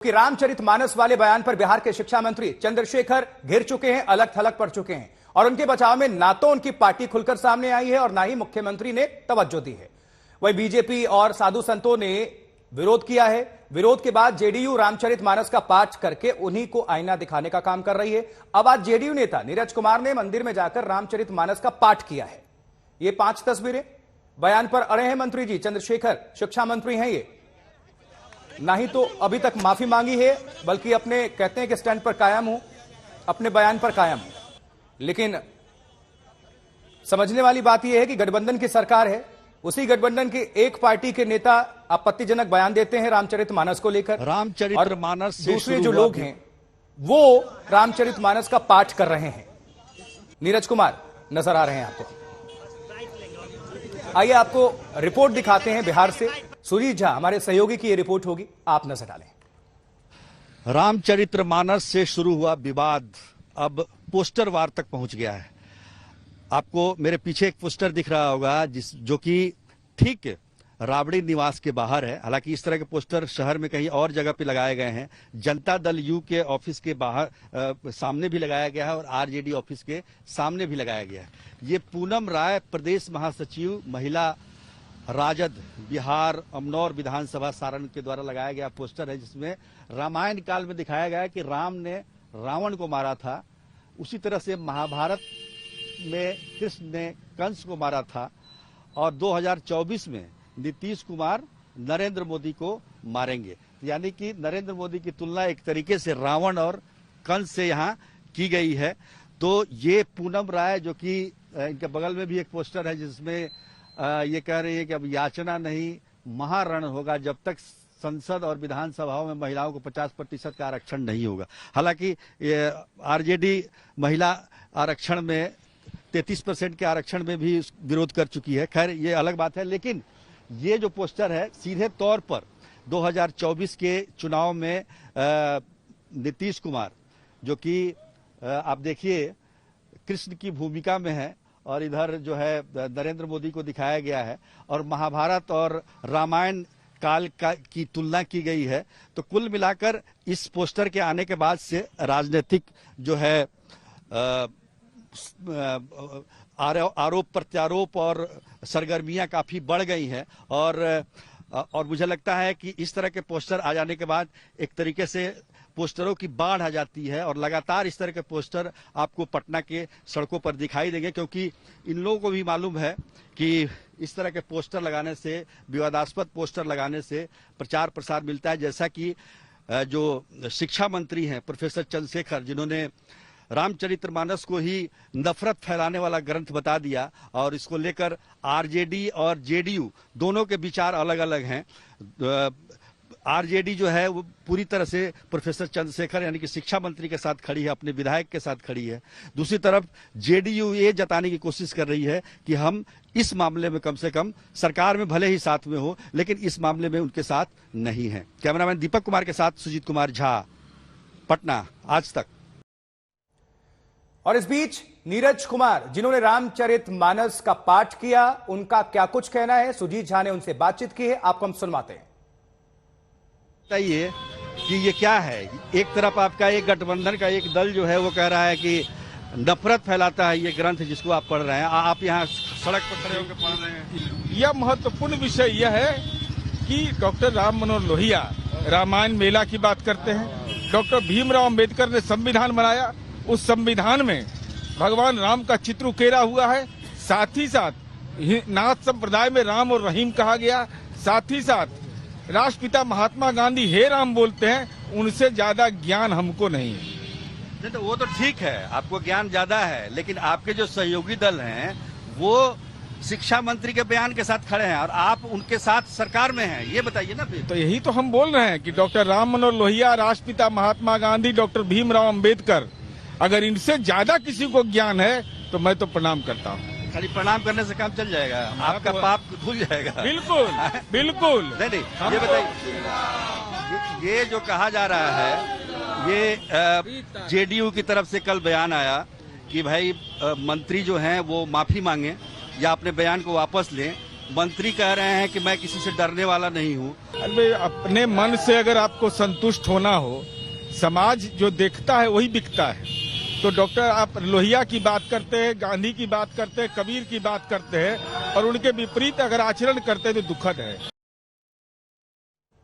कि रामचरितमानस वाले बयान पर बिहार के शिक्षा मंत्री चंद्रशेखर घिर चुके हैं, अलग थलग पड़ चुके हैं और उनके बचाव में ना तो उनकी पार्टी खुलकर सामने आई है और ना ही मुख्यमंत्री ने तवज्जो दी है। वहीं बीजेपी और साधु संतों ने विरोध किया है। विरोध के बाद जेडीयू रामचरितमानस का पाठ करके उन्हीं को आईना दिखाने का काम कर रही है। अब आज जेडीयू नेता नीरज कुमार ने मंदिर में जाकर रामचरितमानस का पाठ किया है। ये 5 तस्वीरें, बयान पर अड़े हैं मंत्री जी चंद्रशेखर, शिक्षा मंत्री हैं ये। ना ही तो अभी तक माफी मांगी है, बल्कि अपने कहते हैं कि स्टैंड पर कायम हूं, अपने बयान पर कायम हूं। लेकिन समझने वाली बात यह है कि गठबंधन की सरकार है, उसी गठबंधन की एक पार्टी के नेता आपत्तिजनक बयान देते हैं रामचरितमानस को लेकर। रामचरितमानस से दूसरे जो लोग हैं वो रामचरितमानस का पाठ कर रहे हैं। नीरज कुमार नजर आ रहे हैं आपको। आइए आपको रिपोर्ट दिखाते हैं बिहार से। सुजीत झा हमारे सहयोगी की ये रिपोर्ट होगी, आप नजर डालें। रामचरितमानस से शुरू हुआ विवाद अब पोस्टर वार तक पहुंच गया है। आपको मेरे पीछे एक पोस्टर दिख रहा होगा जो कि ठीक राबड़ी निवास के बाहर है। हालांकि इस तरह के पोस्टर शहर में कहीं और जगह पे लगाए गए हैं। जनता दल यू के ऑफिस के बाहर सामने भी लगाया गया है और आरजेडी ऑफिस के सामने भी लगाया गया है। ये पूनम राय प्रदेश महासचिव महिला राजद बिहार अमनौर विधानसभा सारण के द्वारा लगाया गया पोस्टर है, जिसमें रामायण काल में दिखाया गया है कि राम ने रावण को मारा था, उसी तरह से महाभारत में कृष्ण ने कंस को मारा था और 2024 में नीतीश कुमार नरेंद्र मोदी को मारेंगे। यानी कि नरेंद्र मोदी की तुलना एक तरीके से रावण और कंस से यहाँ की गई है। तो ये पूनम राय, जो कि इनके बगल में भी एक पोस्टर है जिसमें ये कह रही है कि अब याचना नहीं महारण होगा जब तक संसद और विधानसभाओं में महिलाओं को 50% का आरक्षण नहीं होगा। हालांकि आरजेडी महिला आरक्षण में 33% के आरक्षण में भी विरोध कर चुकी है। खैर ये अलग बात है, लेकिन ये जो पोस्टर है सीधे तौर पर 2024 के चुनाव में नीतीश कुमार, जो कि आप देखिए कृष्ण की भूमिका में है और इधर जो है नरेंद्र मोदी को दिखाया गया है और महाभारत और रामायण काल की तुलना की गई है। तो कुल मिलाकर इस पोस्टर के आने के बाद से राजनीतिक जो है आरोप प्रत्यारोप और सरगर्मियां काफी बढ़ गई हैं और मुझे लगता है कि इस तरह के पोस्टर आ जाने के बाद एक तरीके से पोस्टरों की बाढ़ आ जाती है और लगातार इस तरह के पोस्टर आपको पटना के सड़कों पर दिखाई देंगे, क्योंकि इन लोगों को भी मालूम है कि इस तरह के पोस्टर लगाने से, विवादास्पद पोस्टर लगाने से प्रचार प्रसार मिलता है। जैसा कि जो शिक्षा मंत्री हैं प्रोफेसर चंद्रशेखर, जिन्होंने रामचरितमानस को ही नफरत फैलाने वाला ग्रंथ बता दिया और इसको लेकर आरजेडी और जेडीयू दोनों के विचार अलग अलग हैं। आरजेडी जो है वो पूरी तरह से प्रोफेसर चंद्रशेखर यानी कि शिक्षा मंत्री के साथ खड़ी है, अपने विधायक के साथ खड़ी है। दूसरी तरफ जेडीयू ये जताने की कोशिश कर रही है कि हम इस मामले में कम से कम सरकार में भले ही साथ में हो, लेकिन इस मामले में उनके साथ नहीं है। कैमरामैन दीपक कुमार के साथ सुजीत कुमार झा, पटना, आज तक। और इस बीच नीरज कुमार, जिन्होंने रामचरितमानस का पाठ किया, उनका क्या कुछ कहना है, सुजीत झा ने उनसे बातचीत की है, आपको हम सुनवाते हैं। बताइए कि ये क्या है। एक तरफ आपका एक गठबंधन का एक दल जो है वो कह रहा है कि नफरत फैलाता है ये ग्रंथ जिसको आप पढ़ रहे हैं। आप यहाँ सड़क पर खड़े होकर पढ़ रहे हैं। यह महत्वपूर्ण विषय यह है कि डॉक्टर राम मनोहर लोहिया रामायण मेला की बात करते हैं। डॉक्टर भीमराव अंबेडकर ने संविधान बनाया, उस संविधान में भगवान राम का चित्र उकेरा हुआ है। साथ ही साथ नाथ संप्रदाय में राम और रहीम कहा गया। साथ ही साथ राष्ट्रपिता महात्मा गांधी हे राम बोलते हैं, उनसे ज्यादा ज्ञान हमको नहीं है। तो वो तो ठीक है, आपको ज्ञान ज्यादा है, लेकिन आपके जो सहयोगी दल हैं वो शिक्षा मंत्री के बयान के साथ खड़े हैं और आप उनके साथ सरकार में हैं। ये बताइए ना फिर। तो यही तो हम बोल रहे हैं कि डॉक्टर राम मनोहर लोहिया, राष्ट्रपिता महात्मा गांधी, डॉक्टर भीमराव अंबेडकर, अगर इनसे ज्यादा किसी को ज्ञान है तो मैं तो प्रणाम करता हूँ। खाली प्रणाम करने से काम चल जाएगा, आपका पाप धुल जाएगा। बिल्कुल बिल्कुल। नहीं, ये बताइए, ये जो कहा जा रहा है, ये जेडीयू की तरफ से कल बयान आया कि भाई मंत्री जो हैं वो माफी मांगे या अपने बयान को वापस लें। मंत्री कह रहे हैं कि मैं किसी से डरने वाला नहीं हूं। अरे अपने मन से अगर आपको संतुष्ट होना हो, समाज जो देखता है वही बिकता है। तो डॉक्टर आप लोहिया की बात करते हैं, गांधी की बात करते हैं, कबीर की बात करते हैं और उनके विपरीत अगर आचरण करते हैं तो दुखद है।